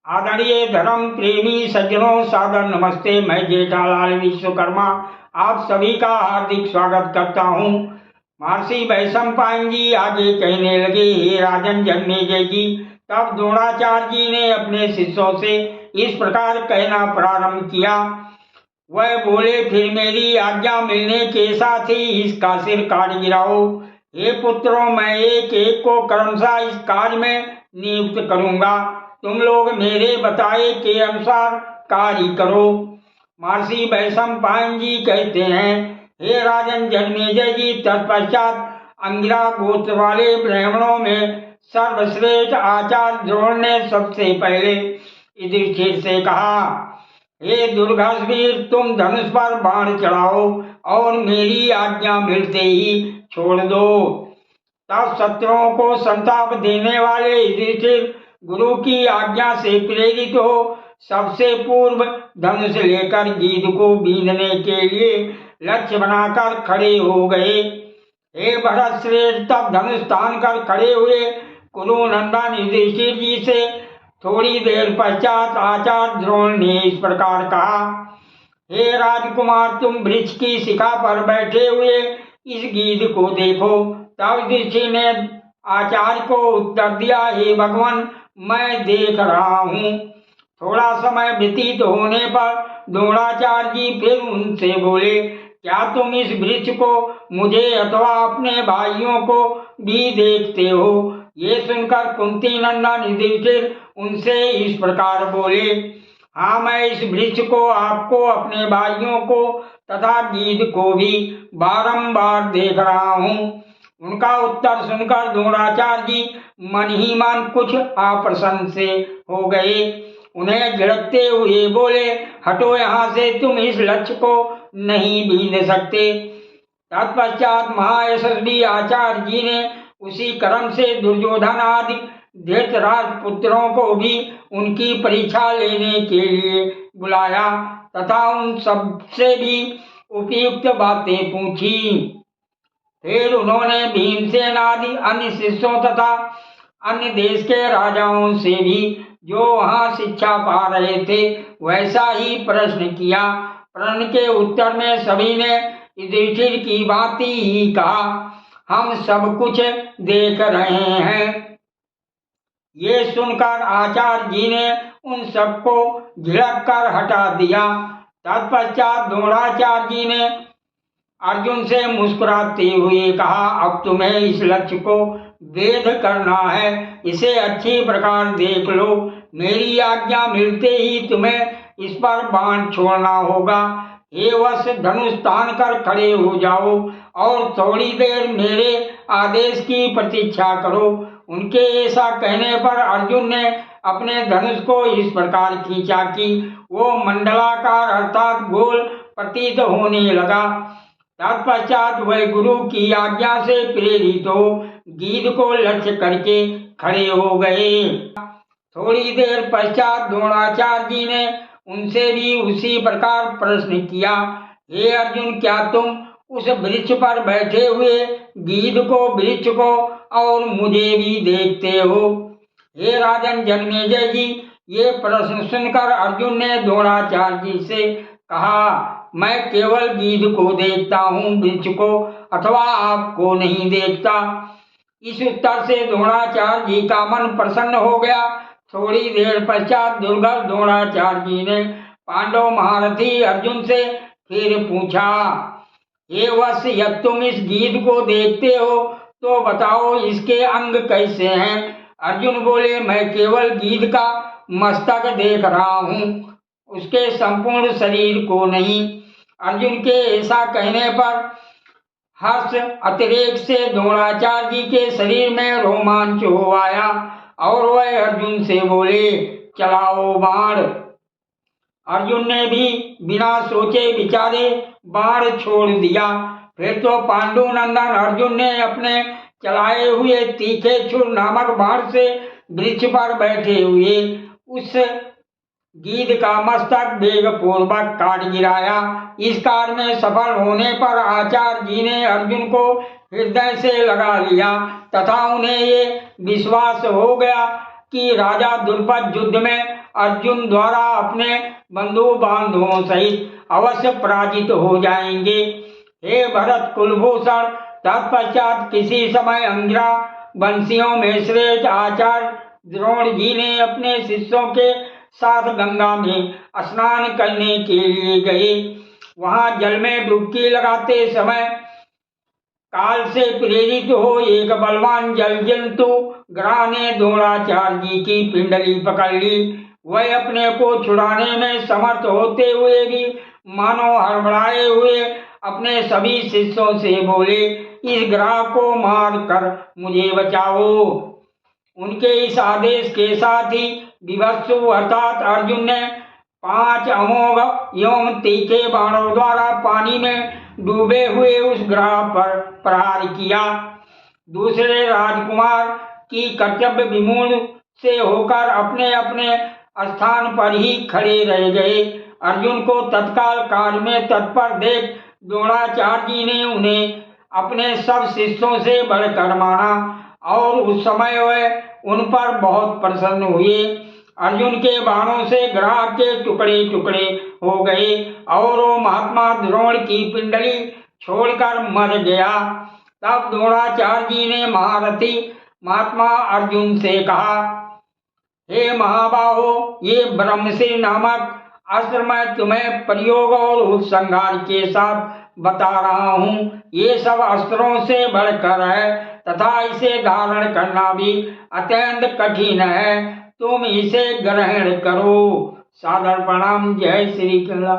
आदरणीय धर्म प्रेमी सज्जनों, सादर नमस्ते। मैं जेठालाल विश्वकर्मा आप सभी का हार्दिक स्वागत करता हूँ। महर्षि वैशंपायन जी आगे कहने लगे, हे राजन जन्मेजय जी। तब द्रोणाचार्य जी ने अपने शिष्यों से इस प्रकार कहना प्रारंभ किया। वह बोले, फिर मेरी आज्ञा मिलने के साथ ही इसका सिर काट गिराओ। हे पुत्रों, मैं एक एक को क्रमशः इस कार्य में नियुक्त करूंगा। तुम लोग मेरे बताए के अनुसार कार्य करो। महर्षि वैशंपायन जी कहते हैं, हे राजन जन्मेजय जी, तत्पश्चात अंगिरा गोत्र वाले ब्राह्मणों में सर्वश्रेष्ठ आचार्य द्रोण ने सबसे पहले युधिष्ठिर से कहा, हे दुर्घर्षवीर, तुम धनुष पर बाण चढ़ाओ और मेरी आज्ञा मिलते ही छोड़ दो। तब शत्रुओं को संताप देने वाले युधिष्ठिर गुरु की आज्ञा से प्रेरित हो सबसे पूर्व धनुष लेकर गीध को बीनने के लिए लक्ष्य बनाकर खड़े हो गए। हे भरत श्रेष्ठ, तब धनुष तान कर खड़े हुए कुरु नंदन युधिष्ठिर जी से थोड़ी देर पश्चात आचार्य द्रोण ने इस प्रकार कहा, हे राजकुमार, तुम वृक्ष की शिखा पर बैठे हुए इस गीध को देखो। तब युधिष्ठिर ने आचार्य को उत्तर दिया, हे भगवान, मैं देख रहा हूँ। थोड़ा समय व्यतीत होने पर द्रोणाचार्य जी फिर उनसे बोले, क्या तुम इस वृक्ष को मुझे अथवा अपने भाइयों को भी देखते हो? ये सुनकर कुंती नंदन युधिष्ठिर उनसे इस प्रकार बोले, हाँ, मैं इस वृक्ष को, आपको, अपने भाइयों को तथा गीध को भी बारंबार देख रहा हूँ। उनका उत्तर सुनकर द्रोणाचार्य जी मन ही मन कुछ अप्रसन्न से हो गए। उन्हें झिड़कते हुए बोले, हटो यहाँ से, तुम इस लक्ष्य को नहीं बीन सकते। तत्पश्चात महायशस्वी आचार्य जी ने उसी क्रम से दुर्योधन आदि धृतराष्ट्र पुत्रों को भी उनकी परीक्षा लेने के लिए बुलाया तथा उन सबसे भी उपयुक्त बातें पूछी। फिर उन्होंने भीमसेन आदि अन्य शिष्यों तथा अन्य देश के राजाओं से भी जो वहां शिक्षा पा रहे थे वैसा ही प्रश्न किया। प्रश्न के उत्तर में सभी ने युधिष्ठिर की भांति ही कहा, हम सब कुछ देख रहे हैं। ये सुनकर आचार्य जी ने उन सबको झिड़क कर हटा दिया। तत्पश्चात द्रोणाचार्य जी ने अर्जुन से मुस्कुराते हुए कहा, अब तुम्हें इस लक्ष्य को वेध करना है, इसे अच्छी प्रकार देख लो। मेरी आज्ञा मिलते ही तुम्हें इस पर बाण छोड़ना होगा। हे वश, धनुष तान कर खड़े हो जाओ और थोड़ी देर मेरे आदेश की प्रतीक्षा करो। उनके ऐसा कहने पर अर्जुन ने अपने धनुष को इस प्रकार खींचा कि वो मंडलाकार अर्थात गोल प्रतीत होने लगा। तत्पश्चात वह गुरु की आज्ञा से प्रेरित हो गीध को लक्ष्य करके खड़े हो गए। थोड़ी देर पश्चात द्रोणाचार्य जी ने उनसे भी उसी प्रकार प्रश्न किया, हे अर्जुन, क्या तुम उस वृक्ष पर बैठे हुए गीध को, वृक्ष को और मुझे भी देखते हो? हे राजन जन्मेजय जी, ये प्रश्न सुनकर अर्जुन ने द्रोणाचार्य जी से कहा, मैं केवल गीध को देखता हूँ, वृक्ष को अथवा आपको नहीं देखता। इस उत्तर से द्रोणाचार्य जी का मन प्रसन्न हो गया। थोड़ी देर पश्चात दुर्गत द्रोणाचार्य जी ने पांडव महारथी अर्जुन से फिर पूछा, हे वत्स, यदि तुम इस गीध को देखते हो तो बताओ इसके अंग कैसे हैं? अर्जुन बोले, मैं केवल गीध का मस्तक देख रहा हूँ, उसके संपूर्ण शरीर को नहीं। अर्जुन के ऐसा कहने पर हर्ष अतिरेक से द्रोणाचार्य जी के शरीर में रोमांच हो आया और वह अर्जुन से बोले, चलाओ बाण। अर्जुन ने भी बिना सोचे विचारे बाण छोड़ दिया। फिर तो पांडुनंदन अर्जुन ने अपने चलाए हुए तीखे छुर नामक बाण से वृक्ष पर बैठे हुए उस गीध का मस्तक वेग पूर्वक काट गिराया। इस कार्य में सफल होने पर आचार्य जी ने अर्जुन को हृदय से लगा लिया तथा उन्हें ये विश्वास हो गया कि राजा द्रुपद युद्ध में अर्जुन द्वारा अपने बंधु बांधवों सहित अवश्य पराजित हो जाएंगे। हे भरत कुलभूषण, तत्पश्चात किसी समय अंगिरा वंशियों में श्रेष्ठ आचार्य द्रोण जी ने अपने शिष्यों के साथ गंगा में स्नान करने के लिए गए। वहां जल में डुबकी लगाते समय काल से प्रेरित हो एक बलवान जल जंतु ग्रह ने द्रोणाचार्य जी की पिंडली पकड़ ली। वह अपने को छुड़ाने में समर्थ होते हुए भी मानो हड़बड़ाए हुए अपने सभी शिष्यों से बोले, इस ग्रह को मार कर मुझे बचाओ। उनके इस आदेश के साथ ही विवत्सु अर्थात अर्जुन ने 5 अमोघ एवं तीखे बाणों द्वारा पानी में डूबे हुए उस ग्रह पर प्रहार किया। दूसरे राजकुमार की कर्तव्य विमूढ़ से होकर अपने अपने स्थान पर ही खड़े रह गए। अर्जुन को तत्काल कार्य में तत्पर देख द्रोणाचार्य जी ने उन्हें अपने सब शिष्यों से बढ़कर माना और उस समय वह उन पर बहुत प्रसन्न हुए। अर्जुन के बाणों से ग्रह के टुकड़े टुकड़े हो गए और वो महात्मा द्रोण की पिंडली छोड़कर मर गया। तब द्रोणाचार्य जी ने महारथी महात्मा अर्जुन से कहा, हे महाबाहो, ये ब्रह्मशिर नामक अस्त्र मैं तुम्हें प्रयोग और उपसंहार के साथ बता रहा हूँ। ये सब अस्त्रों से बढ़कर है तथा इसे धारण करना भी अत्यंत कठिन है। तुम इसे ग्रहण करो। सादर प्रणाम। जय श्री कृष्ण।